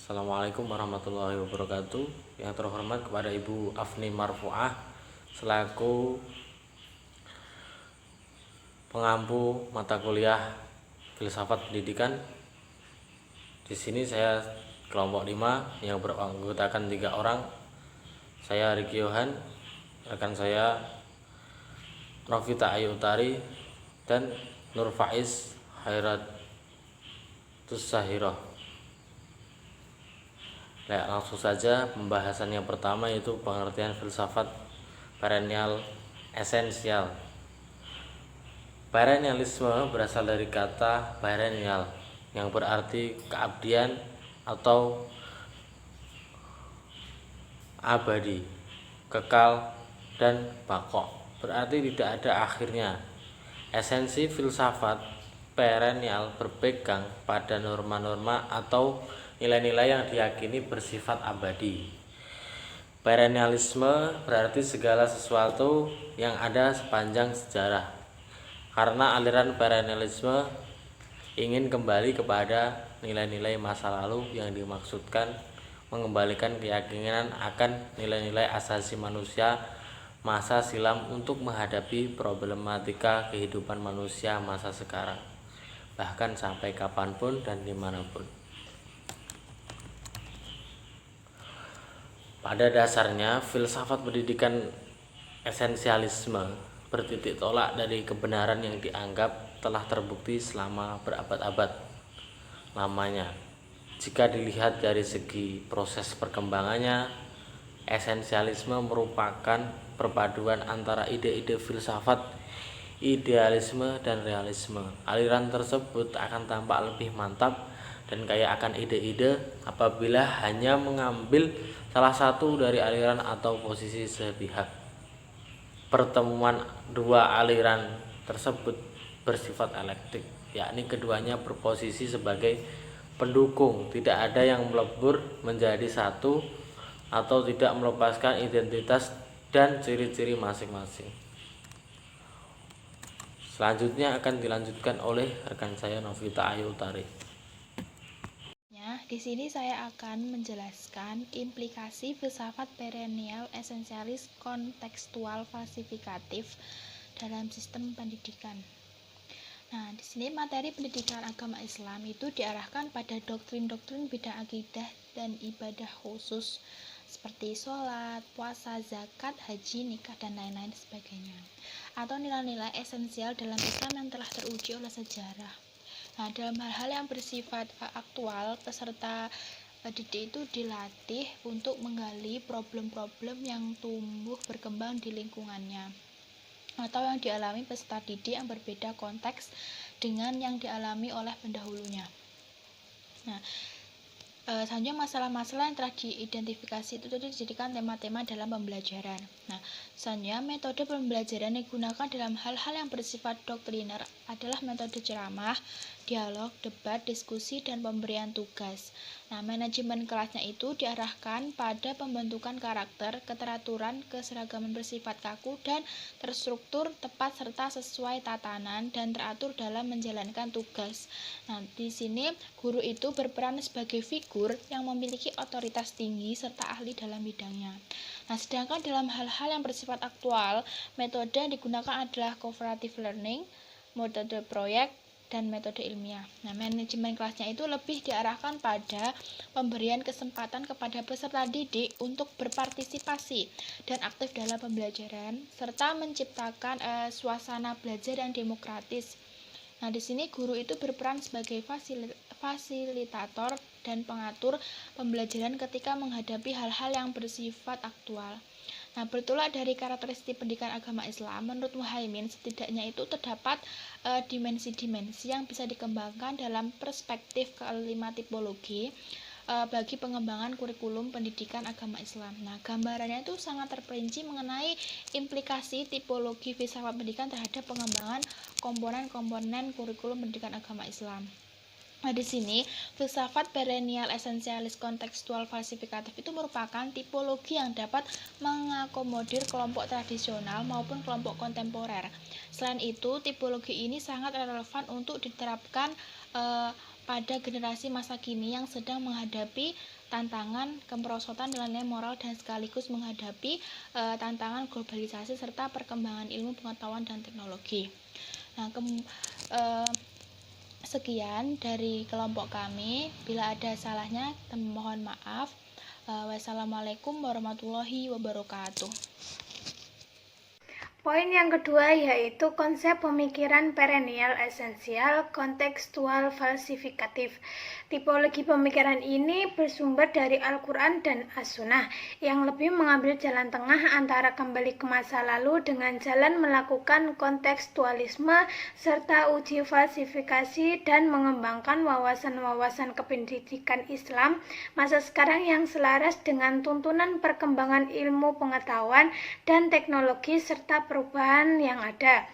Assalamualaikum warahmatullahi wabarakatuh. Yang terhormat kepada Ibu Afni Marfuah selaku pengampu mata kuliah Filsafat Pendidikan. Di sini saya kelompok 5 yang beranggotakan 3 orang. Saya Riki Yohan, rekan saya Novita Ayu Utari dan Nur Faiz Hairatus Sahiroh. Nah, langsung saja pembahasan yang pertama, yaitu pengertian filsafat perennial esensial. Perennialisme berasal dari kata perennial yang berarti keabdian atau abadi, kekal, dan bakok, berarti tidak ada akhirnya. Esensi filsafat perennial berpegang pada norma-norma atau nilai-nilai yang diyakini bersifat abadi. Perennialisme berarti segala sesuatu yang ada sepanjang sejarah. Karena aliran perennialisme ingin kembali kepada nilai-nilai masa lalu yang dimaksudkan mengembalikan keyakinan akan nilai-nilai asasi manusia masa silam untuk menghadapi problematika kehidupan manusia masa sekarang, bahkan sampai kapanpun dan dimanapun. Pada dasarnya, filsafat pendidikan esensialisme bertitik tolak dari kebenaran yang dianggap telah terbukti selama berabad-abad lamanya. Jika dilihat dari segi proses perkembangannya, esensialisme merupakan perpaduan antara ide-ide filsafat, idealisme, dan realisme. Aliran tersebut akan tampak lebih mantap dan kaya akan ide-ide apabila hanya mengambil salah satu dari aliran atau posisi sepihak. Pertemuan dua aliran tersebut bersifat elektik, yakni keduanya berposisi sebagai pendukung, tidak ada yang melebur menjadi satu atau tidak melepaskan identitas dan ciri-ciri masing-masing. Selanjutnya akan dilanjutkan oleh rekan saya Novita Ayu Utari. Di sini saya akan menjelaskan implikasi filsafat perennial esensialis kontekstual falsifikatif dalam sistem pendidikan. Nah, di sini materi pendidikan agama Islam itu diarahkan pada doktrin-doktrin bidang akidah dan ibadah khusus seperti sholat, puasa, zakat, haji, nikah, dan lain-lain sebagainya, atau nilai-nilai esensial dalam Islam yang telah teruji oleh sejarah. Nah, dalam hal-hal yang bersifat aktual, peserta didik itu dilatih untuk menggali problem-problem yang tumbuh berkembang di lingkungannya atau yang dialami peserta didik yang berbeda konteks dengan yang dialami oleh pendahulunya. Nah, selanjutnya masalah-masalah yang telah diidentifikasi itu tadi dijadikan tema-tema dalam pembelajaran. Nah, selanjutnya metode pembelajaran yang digunakan dalam hal-hal yang bersifat doktriner adalah metode ceramah, dialog, debat, diskusi, dan pemberian tugas. Nah, manajemen kelasnya itu diarahkan pada pembentukan karakter, keteraturan, keseragaman bersifat kaku dan terstruktur, tepat serta sesuai tatanan dan teratur dalam menjalankan tugas. Nah, di sini guru itu berperan sebagai figur yang memiliki otoritas tinggi serta ahli dalam bidangnya. Nah, sedangkan dalam hal-hal yang bersifat aktual, metode yang digunakan adalah cooperative learning, metode proyek, dan metode ilmiah. Nah, manajemen kelasnya itu lebih diarahkan pada pemberian kesempatan kepada peserta didik untuk berpartisipasi dan aktif dalam pembelajaran serta menciptakan suasana belajar yang demokratis. Nah, di sini guru itu berperan sebagai fasilitator dan pengatur pembelajaran ketika menghadapi hal-hal yang bersifat aktual. Nah, bertolak dari karakteristik pendidikan agama Islam, menurut Muhaimin setidaknya itu terdapat dimensi-dimensi yang bisa dikembangkan dalam perspektif kelima tipologi bagi pengembangan kurikulum pendidikan agama Islam. Nah, gambarannya itu sangat terperinci mengenai implikasi tipologi filsafat pendidikan terhadap pengembangan komponen-komponen kurikulum pendidikan agama Islam. Nah, di sini filsafat perennial esensialis kontekstual falsifikatif itu merupakan tipologi yang dapat mengakomodir kelompok tradisional maupun kelompok kontemporer. Selain itu, tipologi ini sangat relevan untuk diterapkan pada generasi masa kini yang sedang menghadapi tantangan kemerosotan nilai moral dan sekaligus menghadapi tantangan globalisasi serta perkembangan ilmu pengetahuan dan teknologi. Nah, sekian dari kelompok kami. Bila ada salahnya, mohon maaf. Wassalamualaikum warahmatullahi wabarakatuh. Poin yang kedua yaitu konsep pemikiran perennial esensial kontekstual falsifikatif. Tipologi pemikiran ini bersumber dari Al-Quran dan As-Sunnah yang lebih mengambil jalan tengah antara kembali ke masa lalu dengan jalan melakukan kontekstualisme serta uji falsifikasi dan mengembangkan wawasan-wawasan kependidikan Islam masa sekarang yang selaras dengan tuntunan perkembangan ilmu pengetahuan dan teknologi serta perubahan yang ada.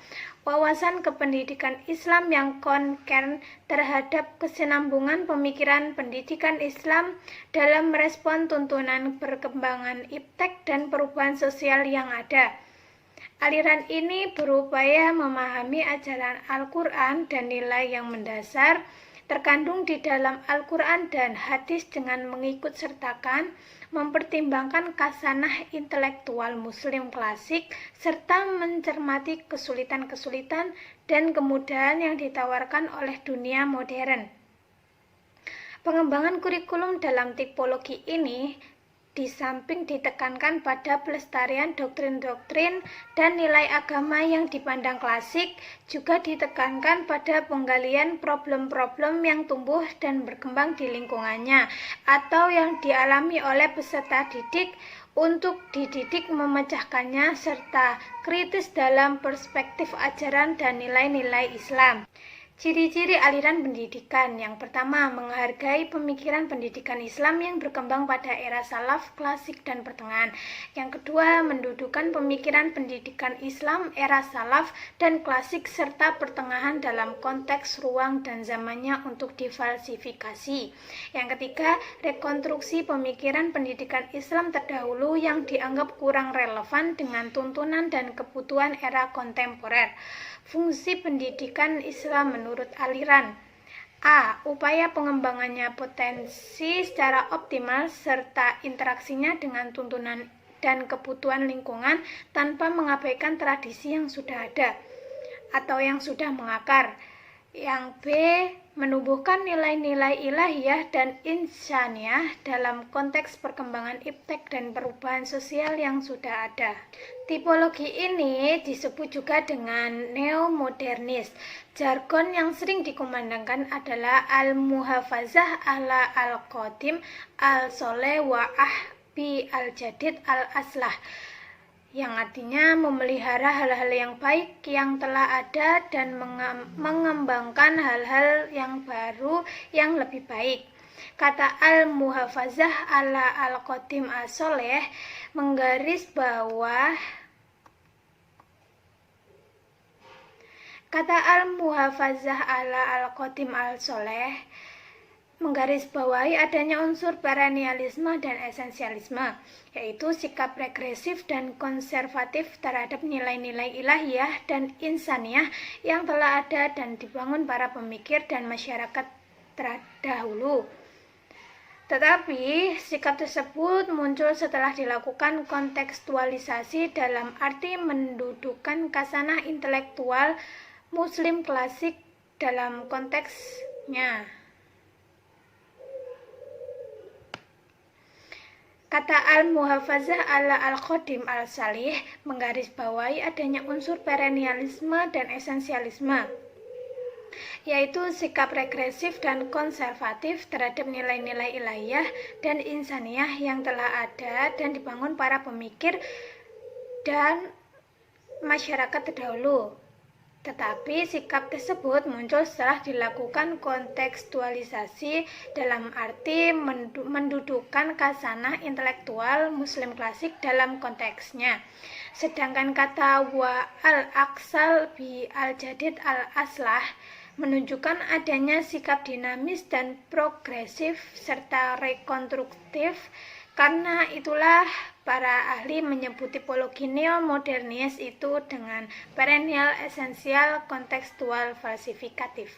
Wawasan kependidikan Islam yang konkern terhadap kesinambungan pemikiran pendidikan Islam dalam merespon tuntunan perkembangan iptek dan perubahan sosial yang ada. Aliran ini berupaya memahami ajaran Al-Quran dan nilai yang mendasar terkandung di dalam Al-Quran dan hadis dengan mengikut sertakan, mempertimbangkan khasanah intelektual muslim klasik, serta mencermati kesulitan-kesulitan dan kemudahan yang ditawarkan oleh dunia modern. Pengembangan kurikulum dalam tipologi ini di samping ditekankan pada pelestarian doktrin-doktrin dan nilai agama yang dipandang klasik, juga ditekankan pada penggalian problem-problem yang tumbuh dan berkembang di lingkungannya atau yang dialami oleh peserta didik untuk dididik memecahkannya serta kritis dalam perspektif ajaran dan nilai-nilai Islam. Ciri-ciri aliran pendidikan. Yang pertama, menghargai pemikiran pendidikan Islam yang berkembang pada era salaf, klasik, dan pertengahan. Yang kedua, mendudukan pemikiran pendidikan Islam era salaf dan klasik serta pertengahan dalam konteks ruang dan zamannya untuk difalsifikasi. Yang ketiga, rekonstruksi pemikiran pendidikan Islam terdahulu yang dianggap kurang relevan dengan tuntunan dan kebutuhan era kontemporer. Fungsi pendidikan Islam menurut aliran. A. Upaya pengembangannya potensi secara optimal serta interaksinya dengan tuntunan dan kebutuhan lingkungan tanpa mengabaikan tradisi yang sudah ada atau yang sudah mengakar. Yang B. Menumbuhkan nilai-nilai ilahiyah dan insaniyah dalam konteks perkembangan iptek dan perubahan sosial yang sudah ada. Tipologi ini disebut juga dengan neomodernis. Jargon yang sering dikumandangkan adalah al-muhafazah ala al-qadim al-soleh wa ahbi al-jadid al-aslah, yang artinya memelihara hal-hal yang baik yang telah ada dan mengembangkan hal-hal yang baru yang lebih baik. Kata al-muhafazah ala al-qadim as-soleh menggaris bawah menggarisbawahi adanya unsur perennialisme dan esensialisme, yaitu sikap regresif dan konservatif terhadap nilai-nilai ilahiyah dan insaniyah yang telah ada dan dibangun para pemikir dan masyarakat terdahulu. Tetapi sikap tersebut muncul setelah dilakukan kontekstualisasi dalam arti mendudukan khasanah intelektual muslim klasik dalam konteksnya. Kata al-muhafazah ala al-qadim al-salih menggarisbawahi adanya unsur perennialisme dan esensialisme, yaitu sikap regresif dan konservatif terhadap nilai-nilai ilahiyah dan insaniyah yang telah ada dan dibangun para pemikir dan masyarakat terdahulu. Tetapi sikap tersebut muncul setelah dilakukan kontekstualisasi dalam arti mendudukan khasanah intelektual muslim klasik dalam konteksnya. Sedangkan kata wa al-aqsal bi al-jadid al-aslah menunjukkan adanya sikap dinamis dan progresif serta rekonstruktif. Karena itulah para ahli menyebut tipologi neomodernis itu dengan perennial esensial kontekstual falsifikatif.